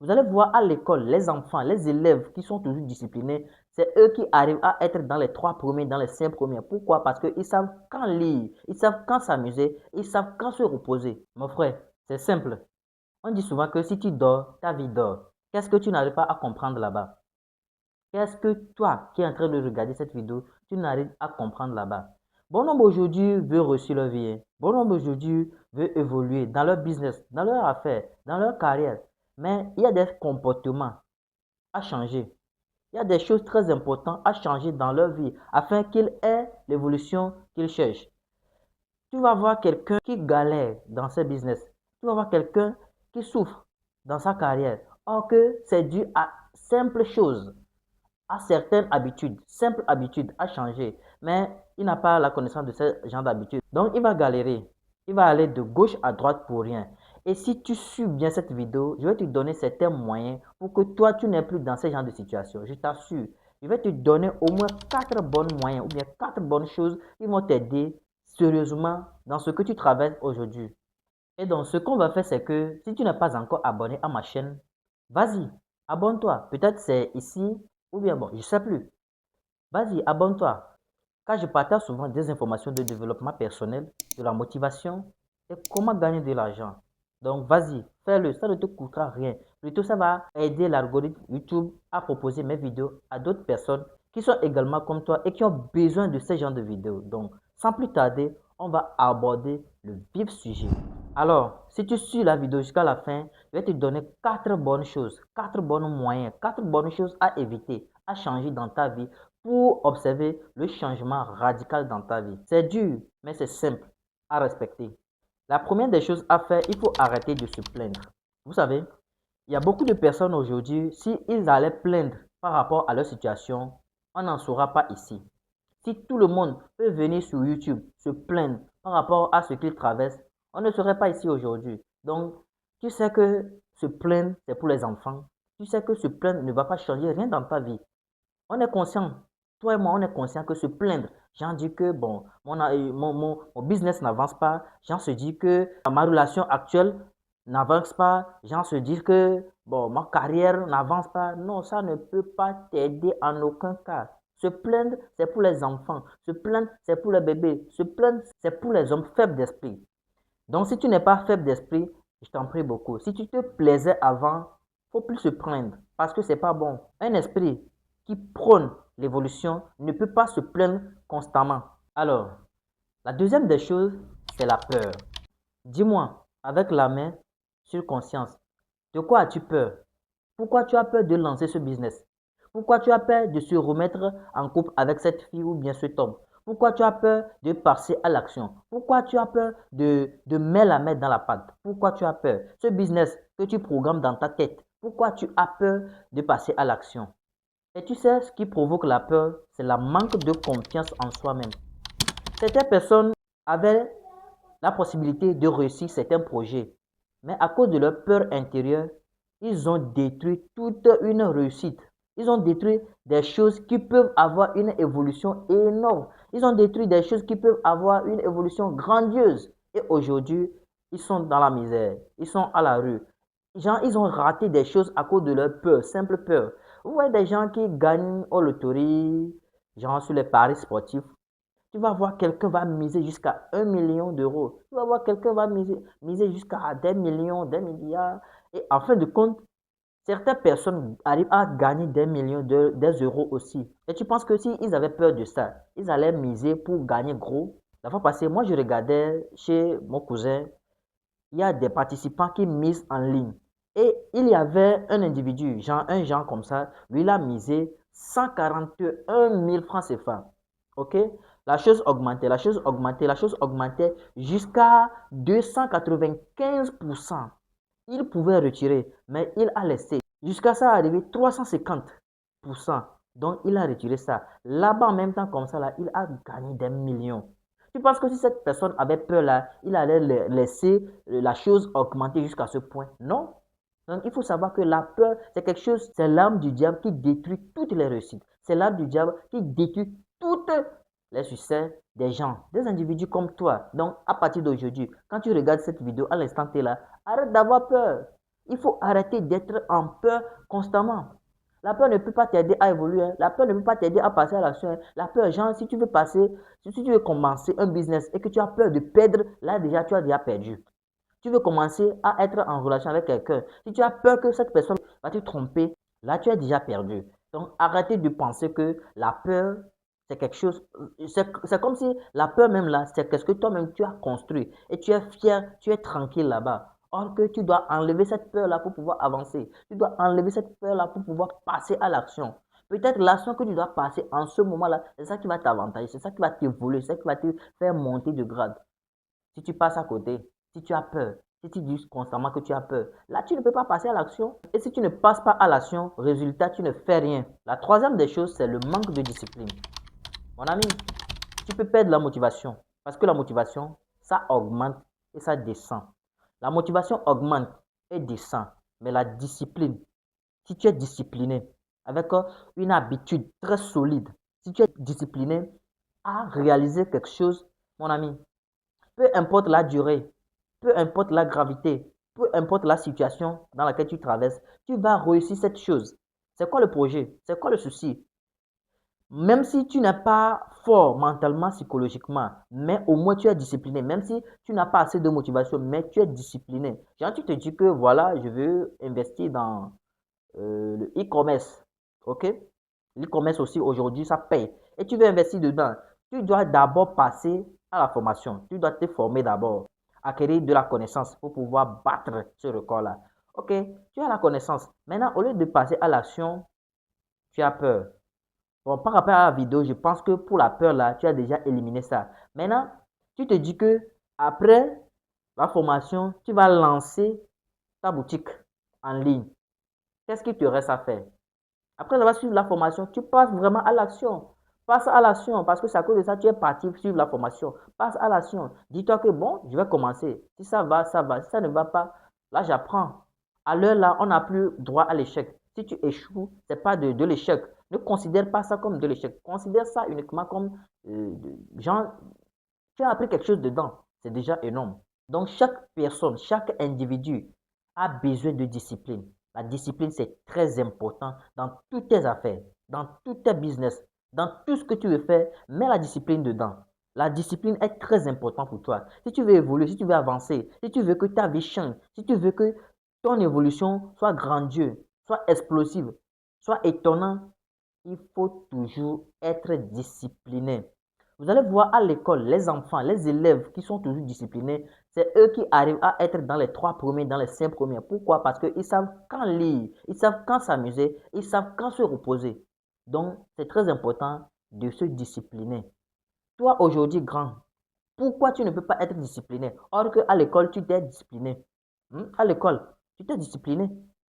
Vous allez voir à l'école, les enfants, les élèves qui sont toujours disciplinés, c'est eux qui arrivent à être dans les 3 premiers, dans les 5 premiers. Pourquoi? Parce qu'ils savent quand lire, ils savent quand s'amuser, ils savent quand se reposer. Mon frère, c'est simple. On dit souvent que si tu dors, ta vie dort. Qu'est-ce que tu n'arrives pas à comprendre là-bas? Qu'est-ce que toi qui es en train de regarder cette vidéo, tu n'arrives à comprendre là-bas? Bon nombre aujourd'hui veut réussir leur vie, hein. Bon nombre aujourd'hui veut évoluer dans leur business, dans leur affaire, dans leur carrière. Mais il y a des comportements à changer. Il y a des choses très importantes à changer dans leur vie afin qu'ils aient l'évolution qu'ils cherchent. Tu vas voir quelqu'un qui galère dans ses business. Tu vas voir quelqu'un qui souffre dans sa carrière. Or que c'est dû à simples choses, à certaines habitudes, simples habitudes à changer. Mais il n'a pas la connaissance de ce genre d'habitudes. Donc il va galérer. Il va aller de gauche à droite pour rien. Et si tu suis bien cette vidéo, je vais te donner certains moyens pour que toi, tu n'es plus dans ce genre de situation. Je t'assure. Je vais te donner au moins 4 bons moyens ou bien 4 bonnes choses qui vont t'aider sérieusement dans ce que tu traverses aujourd'hui. Et donc, ce qu'on va faire, c'est que si tu n'es pas encore abonné à ma chaîne, vas-y, abonne-toi. Peut-être c'est ici ou bien bon, je ne sais plus. Vas-y, abonne-toi. Car je partage souvent des informations de développement personnel, de la motivation et comment gagner de l'argent. Donc, vas-y, fais-le. Ça ne te coûtera rien. Plutôt, ça va aider l'algorithme YouTube à proposer mes vidéos à d'autres personnes qui sont également comme toi et qui ont besoin de ce genre de vidéos. Donc, sans plus tarder, on va aborder le vif sujet. Alors, si tu suis la vidéo jusqu'à la fin, je vais te donner 4 bonnes choses, 4 bons moyens, 4 bonnes choses à éviter, à changer dans ta vie pour observer le changement radical dans ta vie. C'est dur, mais c'est simple à respecter. La première des choses à faire, il faut arrêter de se plaindre. Vous savez, il y a beaucoup de personnes aujourd'hui, s'ils allaient plaindre par rapport à leur situation, on n'en saura pas ici. Si tout le monde peut venir sur YouTube se plaindre par rapport à ce qu'il traverse, on ne serait pas ici aujourd'hui. Donc, tu sais que se plaindre, c'est pour les enfants. Tu sais que se plaindre ne va pas changer rien dans ta vie. On est conscient, toi et moi, on est conscient que se plaindre, j'en dis que bon, mon business n'avance pas, j'en se dit que ma relation actuelle n'avance pas, j'en se dit que bon, ma carrière n'avance pas. Non, ça ne peut pas t'aider en aucun cas. Se plaindre, c'est pour les enfants. Se plaindre, c'est pour les bébés. Se plaindre, c'est pour les hommes faibles d'esprit. Donc, si tu n'es pas faible d'esprit, je t'en prie beaucoup. Si tu te plaisais avant, faut plus se plaindre parce que c'est pas bon. Un esprit qui prône l'évolution ne peut pas se plaindre constamment. Alors, la deuxième des choses, c'est la peur. Dis-moi, avec la main sur conscience, de quoi as-tu peur? Pourquoi tu as peur de lancer ce business? Pourquoi tu as peur de se remettre en couple avec cette fille ou bien cet homme? Pourquoi tu as peur de passer à l'action? Pourquoi tu as peur de mettre la main dans la pâte? Pourquoi tu as peur? Ce business que tu programmes dans ta tête, pourquoi tu as peur de passer à l'action? Et tu sais, ce qui provoque la peur, c'est la manque de confiance en soi-même. Certaines personnes avaient la possibilité de réussir certains projets, mais à cause de leur peur intérieure, ils ont détruit toute une réussite. Ils ont détruit des choses qui peuvent avoir une évolution énorme. Ils ont détruit des choses qui peuvent avoir une évolution grandiose. Et aujourd'hui, ils sont dans la misère. Ils sont à la rue. Genre, ils ont raté des choses à cause de leur peur, simple peur. Vous voyez des gens qui gagnent au loterie, genre sur les paris sportifs. Tu vas voir quelqu'un va miser jusqu'à 1 million d'euros. Tu vas voir quelqu'un va miser jusqu'à des millions, des milliards. Et en fin de compte, certaines personnes arrivent à gagner des millions, des euros aussi. Et tu penses que s'ils avaient peur de ça, ils allaient miser pour gagner gros? La fois passée, moi, je regardais chez mon cousin, il y a des participants qui misent en ligne. Et il y avait un individu, un genre comme ça, lui, il a misé 141 000 francs CFA. OK? La chose augmentait, la chose augmentait, la chose augmentait jusqu'à 295%. Il pouvait retirer, mais il a laissé. Jusqu'à ça arriver 350%. Donc, il a retiré ça. Là-bas, en même temps, comme ça, là, il a gagné des millions. Tu penses que si cette personne avait peur là, il allait laisser la chose augmenter jusqu'à ce point? Non. Donc, il faut savoir que la peur, c'est quelque chose, c'est l'arme du diable qui détruit toutes les réussites. C'est l'arme du diable qui détruit toutes les succès des gens, des individus comme toi. Donc, à partir d'aujourd'hui, quand tu regardes cette vidéo, à l'instant T là, arrête d'avoir peur. Il faut arrêter d'être en peur constamment. La peur ne peut pas t'aider à évoluer, hein. La peur ne peut pas t'aider à passer à l'action, hein. La peur, genre, si tu veux passer, si tu veux commencer un business et que tu as peur de perdre, là déjà, tu as déjà perdu. Tu veux commencer à être en relation avec quelqu'un. Si tu as peur que cette personne va te tromper, là, tu as déjà perdu. Donc, arrêtez de penser que la peur, c'est quelque chose. C'est comme si la peur même là, c'est quelque chose que toi-même tu as construit. Et tu es fier, tu es tranquille là-bas. Or que tu dois enlever cette peur-là pour pouvoir avancer. Tu dois enlever cette peur-là pour pouvoir passer à l'action. Peut-être l'action que tu dois passer en ce moment-là, c'est ça qui va t'avantager, c'est ça qui va t'évoluer, c'est ça qui va te faire monter de grade. Si tu passes à côté, si tu as peur, si tu dis constamment que tu as peur, là, tu ne peux pas passer à l'action. Et si tu ne passes pas à l'action, résultat, tu ne fais rien. La troisième des choses, c'est le manque de discipline. Mon ami, tu peux perdre la motivation. Parce que la motivation, ça augmente et ça descend. La motivation augmente et descend. Mais la discipline, si tu es discipliné avec une habitude très solide, si tu es discipliné à réaliser quelque chose, mon ami, peu importe la durée, peu importe la gravité, peu importe la situation dans laquelle tu traverses, tu vas réussir cette chose. C'est quoi le projet? C'est quoi le souci? Même si tu n'es pas fort mentalement, psychologiquement, mais au moins tu es discipliné. Même si tu n'as pas assez de motivation, mais tu es discipliné. Genre, tu te dis que voilà, je veux investir dans le e-commerce. OK? L'e-commerce aussi, aujourd'hui, ça paye. Et tu veux investir dedans. Tu dois d'abord passer à la formation. Tu dois te former d'abord. Acquérir de la connaissance pour pouvoir battre ce record-là. OK? Tu as la connaissance. Maintenant, au lieu de passer à l'action, tu as peur. Bon, par rapport à la vidéo, je pense que pour la peur, là, tu as déjà éliminé ça. Maintenant, tu te dis que après la formation, tu vas lancer ta boutique en ligne. Qu'est-ce qu'il te reste à faire? Après avoir suivi la formation, tu passes vraiment à l'action. Passe à l'action parce que c'est à cause de ça que tu es parti suivre la formation. Passe à l'action. Dis-toi que bon, je vais commencer. Si ça va, ça va. Si ça ne va pas, là, j'apprends. À l'heure là, on n'a plus droit à l'échec. Si tu échoues, ce n'est pas de l'échec. Ne considère pas ça comme de l'échec. Considère ça uniquement comme, genre, tu as appris quelque chose dedans. C'est déjà énorme. Donc, chaque personne, chaque individu a besoin de discipline. La discipline, c'est très important dans toutes tes affaires, dans tous tes business, dans tout ce que tu veux faire, mets la discipline dedans. La discipline est très importante pour toi. Si tu veux évoluer, si tu veux avancer, si tu veux que ta vie change, si tu veux que ton évolution soit grandiose, soit explosive, soit étonnante, il faut toujours être discipliné. Vous allez voir à l'école, les enfants, les élèves qui sont toujours disciplinés, c'est eux qui arrivent à être dans les 3 premiers, dans les 5 premiers. Pourquoi? Parce qu'ils savent quand lire, ils savent quand s'amuser, ils savent quand se reposer. Donc, c'est très important de se discipliner. Toi, aujourd'hui, grand, pourquoi tu ne peux pas être discipliné? Or qu'à l'école, tu t'es discipliné. À l'école, tu t'es discipliné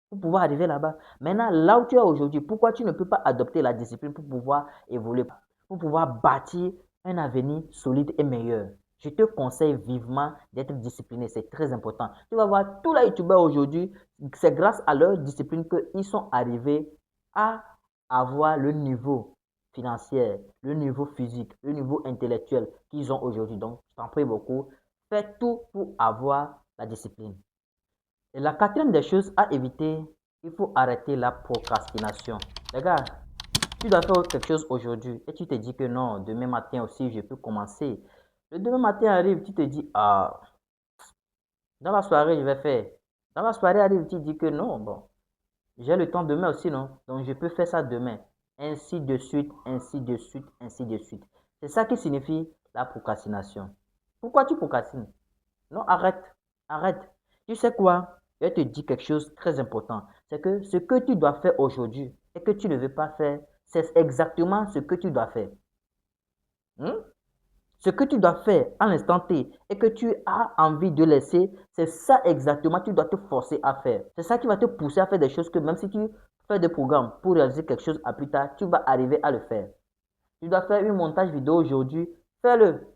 pour pouvoir arriver là-bas. Maintenant, là où tu es aujourd'hui, pourquoi tu ne peux pas adopter la discipline pour pouvoir évoluer, pour pouvoir bâtir un avenir solide et meilleur? Je te conseille vivement d'être discipliné, c'est très important. Tu vas voir, tous les youtubeurs aujourd'hui, c'est grâce à leur discipline qu'ils sont arrivés à avoir le niveau financier, le niveau physique, le niveau intellectuel qu'ils ont aujourd'hui. Donc, je t'en prie beaucoup, fais tout pour avoir la discipline. Et la quatrième des choses à éviter, il faut arrêter la procrastination. Regarde, tu dois faire quelque chose aujourd'hui et tu te dis que non, demain matin aussi, je peux commencer. Le demain matin arrive, tu te dis, ah, dans la soirée, je vais faire. Dans la soirée arrive, tu te dis que non, bon, j'ai le temps demain aussi, non? Donc, je peux faire ça demain. Ainsi de suite, ainsi de suite, ainsi de suite. C'est ça qui signifie la procrastination. Pourquoi tu procrastines? Non, arrête, arrête. Tu sais quoi? Je te dis quelque chose de très important. C'est que ce que tu dois faire aujourd'hui et que tu ne veux pas faire, c'est exactement ce que tu dois faire. Hmm? Ce que tu dois faire à l'instant T et que tu as envie de laisser, c'est ça exactement que tu dois te forcer à faire. C'est ça qui va te pousser à faire des choses que même si tu fais des programmes pour réaliser quelque chose à plus tard, tu vas arriver à le faire. Tu dois faire un montage vidéo aujourd'hui, fais-le.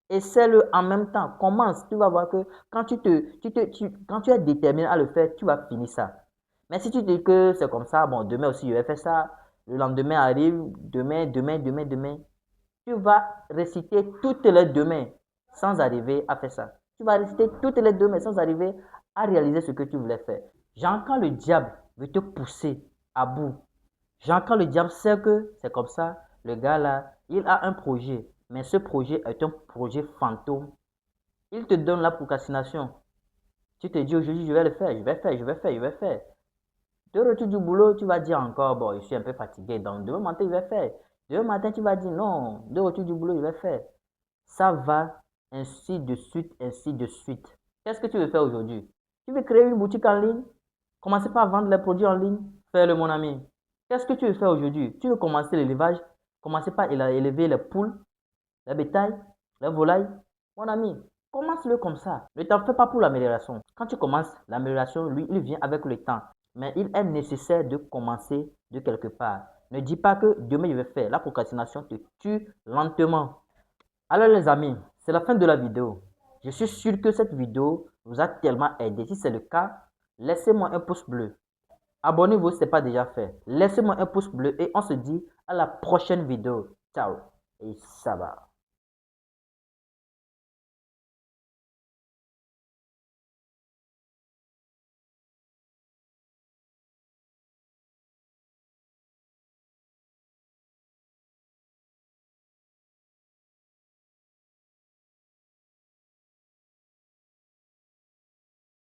Essaie-le en même temps. Commence. Tu vas voir que quand quand tu es déterminé à le faire, tu vas finir ça. Mais si tu dis que c'est comme ça, bon, demain aussi, je vais faire ça. Le lendemain arrive, demain. Tu vas réciter toutes les demain sans arriver à faire ça. Tu vas réciter toutes les demain sans arriver à réaliser ce que tu voulais faire. Genre, quand le diable veut te pousser à bout, genre, quand le diable sait que c'est comme ça, le gars là, il a un projet, mais ce projet est un projet fantôme. Il te donne la procrastination. Tu te dis aujourd'hui, je vais le faire, je vais faire, je vais faire, je vais faire. De retour du boulot, tu vas dire encore, bon, je suis un peu fatigué, donc demain matin, je vais faire. Demain matin, tu vas dire, non, de retour du boulot, je vais faire. Ça va ainsi de suite, ainsi de suite. Qu'est-ce que tu veux faire aujourd'hui? Tu veux créer une boutique en ligne? Commencer par vendre les produits en ligne? Fais-le, mon ami. Qu'est-ce que tu veux faire aujourd'hui? Tu veux commencer l'élevage? Commencer par élever les poules, les bétails, les volailles? Mon ami, commence-le comme ça. Ne t'en fais pas pour l'amélioration. Quand tu commences, l'amélioration, lui, il vient avec le temps. Mais il est nécessaire de commencer de quelque part. Ne dis pas que demain je vais faire. La procrastination te tue lentement. Alors les amis, c'est la fin de la vidéo. Je suis sûr que cette vidéo vous a tellement aidé. Si c'est le cas, laissez-moi un pouce bleu. Abonnez-vous si ce n'est pas déjà fait. Laissez-moi un pouce bleu et on se dit à la prochaine vidéo. Ciao et ça va.